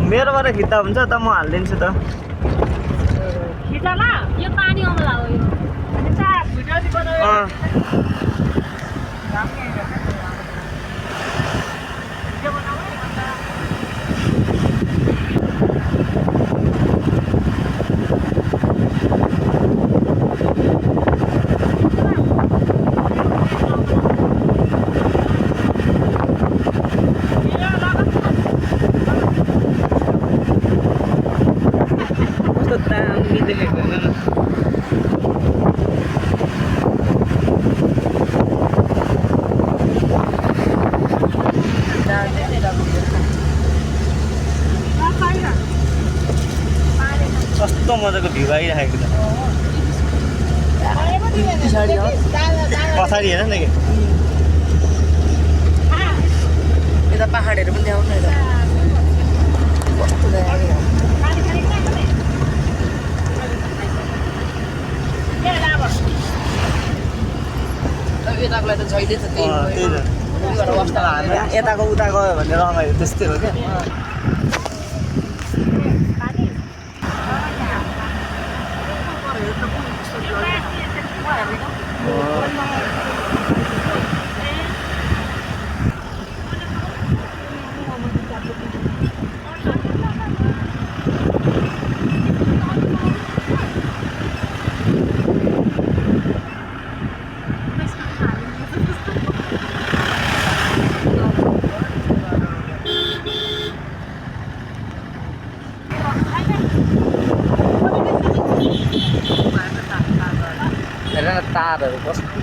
मेरोबाट खिच्दा हुन्छ त म हालिदिन्छु त खिचा ल यो पानी आउँला हो यो खिचा भिडियो दि बनायो कस्तो मजाको भ्यू आइरहेको छ पछाडि हेर न कि यता पहाडहरू पनि देखाउनु यता कस्तो यताकोलाई त छैन त यताको उता गयो भने रमाइलो त्यस्तै हो क्या तारहरू कस्तो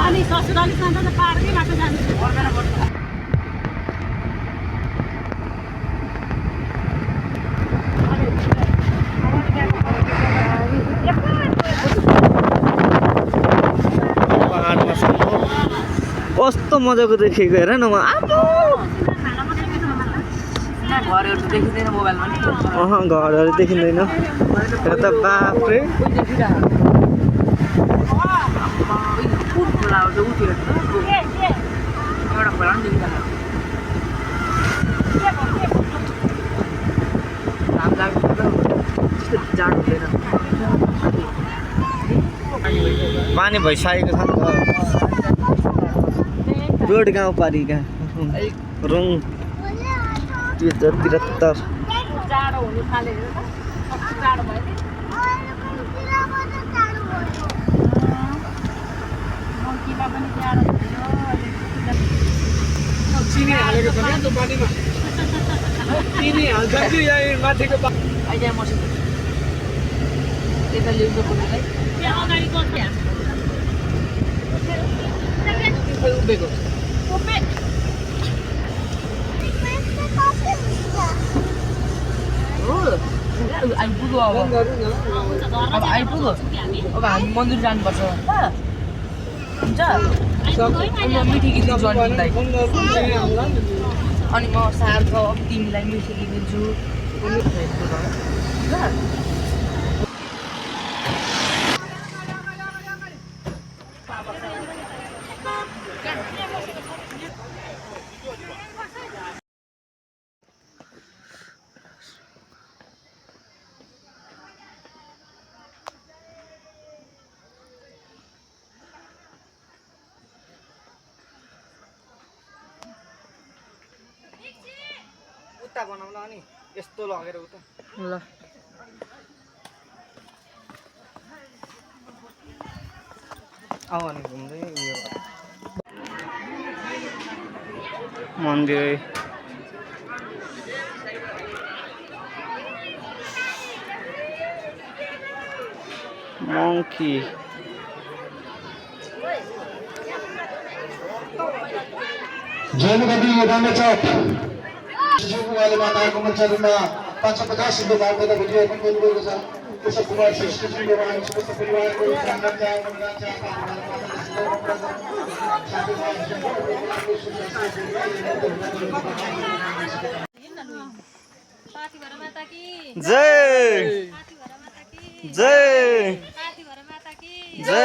अनि ससुराली जान्छ त पार्कै बाटो जान्छ कस्तो मजाको देखेको हेर न म घरहरू देखिँदैन मोबाइलमा घरहरू देखिँदैन हेर त बाफ्रे पानी भइसकेको छ नि त रोड गाउँपालिका रङ 2073 जाडो हुनु थाल्यो जाडो भयो मङ्कीमा पनि जाडो चिनी हालेको छ नि त पानीमा चिनी हाल्छ कि यहाँ माथिको अहिले मसिन यता ल्याउनु पर्ने त्यहाँ अगाडि कति उभिएको हो आइपुग्यो अब आइपुग्यो अब हामी मन्दिर जानुपर्छ हुन्छ मिठी किनिदिन्छु अनि म सार छ अब तिमीलाई मिठी किनिदिन्छु उता बनाउला अनि यस्तो लगेर उता ल आऊ अनि घुम्दै उयो मन्दिर monkey जैनगढी रामेछाप शिशुवाले माताको मन्दिरमा 550 रुपैयाँ भागवत भिडियो पनि गर्नुभएको छ। केशव कुमार श्रेष्ठजीले उहाँको समस्त परिवारको जय जय जय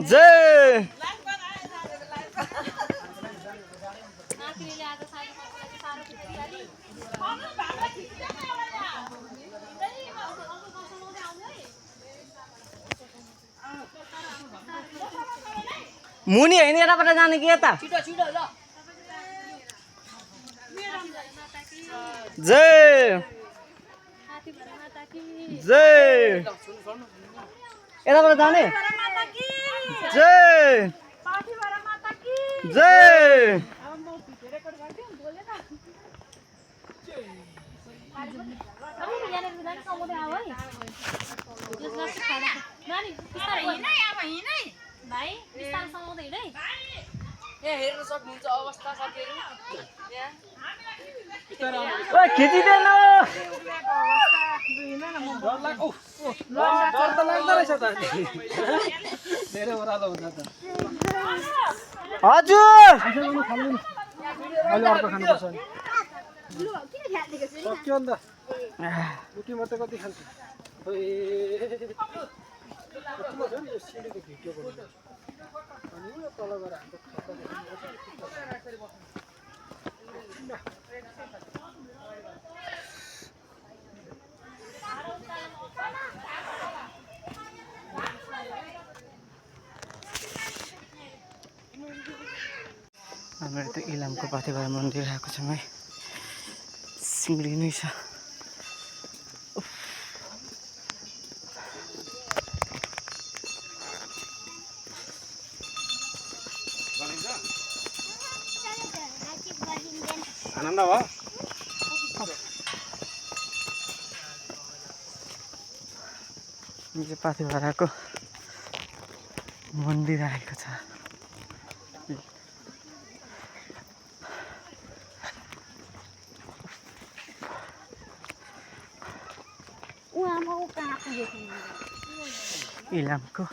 जय मुनि होइन यताबाट जाने कि यता छिटो छिटो ल जय जय यताबाट जाने जय जय भाइ बिस्तारै समाउँदै हिँड है। यहाँ हेर्न सक्नुहुन्छ अवस्था साथीहरु यहाँ ओए खिचिदेन डर लाग्यो डर त लाग्दो रहेछ त धेरै ओह्रालो हुन्छ त हजुर अहिले अर्को खानुपर्छ नि सक्यो नि त उठी मात्रै कति खान्छ कतिमा छ नि यो सिडीको भिडियो गर्नु अनि यो तल गएर हाम्रो खाता हाम्रो त इलामको पाथिभरा मन्दिर आएको छौँ है। सिँगडी नै छ। आनन्द भयो यो चाहिँ पाथिभराको मन्दिर आएको छ। इलामको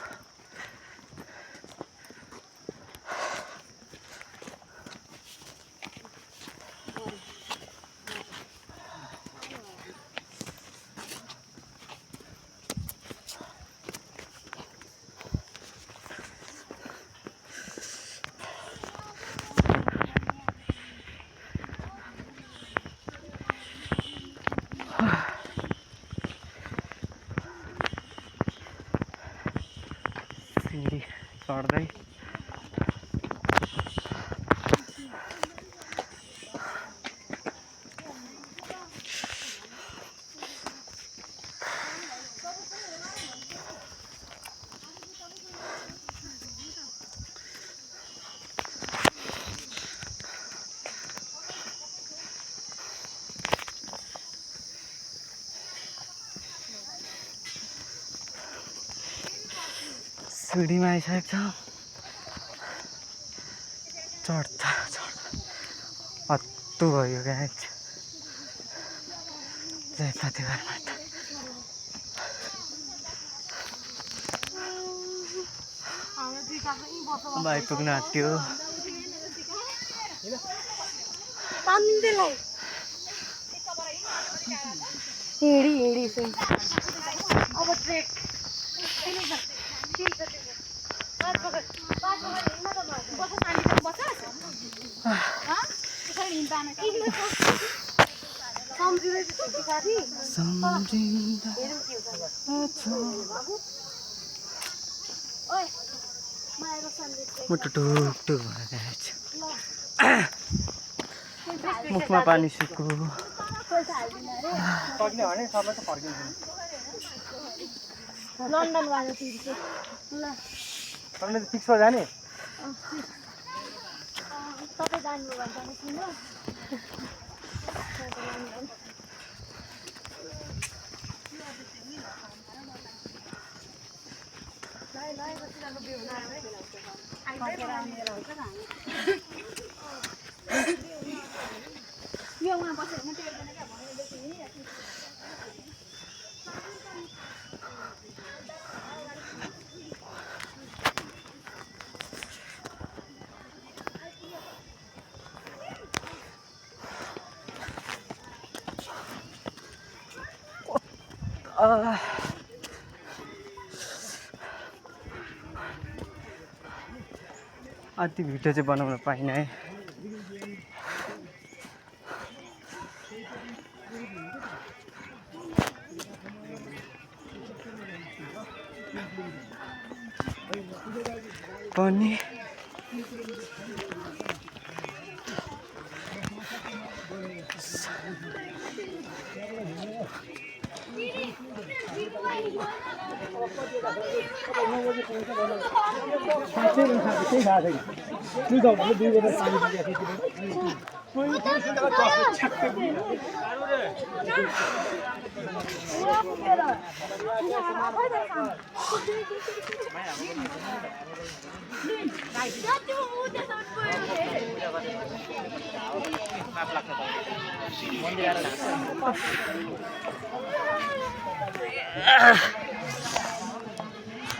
सिँढी चढ्दै सिँढीमा आइसकेको छ। चढ्दा चढ्दा हत्तु भयो गाइस। जय पाथिभरा माता। अब आइपुग्न आँट्यो। हिँडी अब ट्रेक टुटुक भएर मुखमा पानी सुक्यो। सक्ने भने सबैको फर्किन्छ लन्डन गएको तिर्छु ल तपाईँले त फिक्स भयो जाने तपाईँ जानुभयो भने जानु सुन्नु योमा बसेर म टेर्दैन क्या भनेदेखि अति भिडियो चाहिँ बनाउन पाइनँ है पनि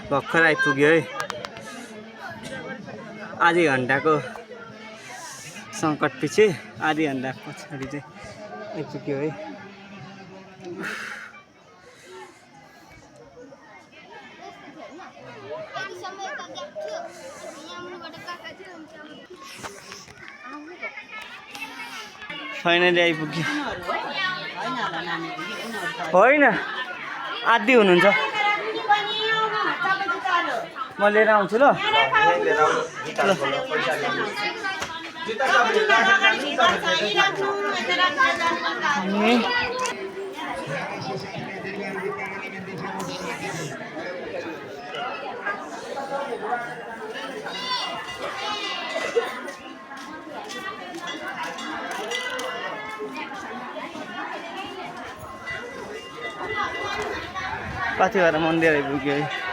भर्खर आइपुग्यो है आधी घन्टाको सङ्कट पछि आधी घन्टा पछाडि चाहिँ आइपुग्यो है फाइनली आइपुग्यो होइन आदि हुनुहुन्छ म लिएर आउँछु ल पाथिभरा मन्दिर आइपुग्यो है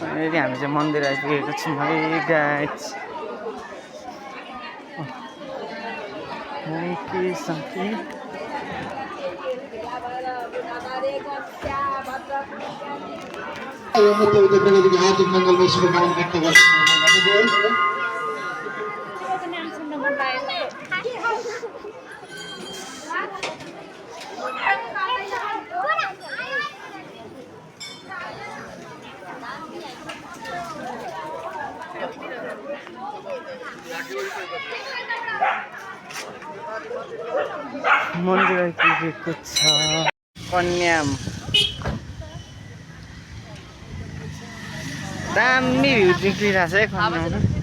फाइनली हामी चाहिँ मन्दिर आइपुगेको छौँ है गाइस के सके हार्दिक मङ्गलमय शुभकामना व्यक्त गर्छु मन्दिर आइपुगेको छ कन्याम दामी भ्यू निक्लिरहेको छ है कन्याममा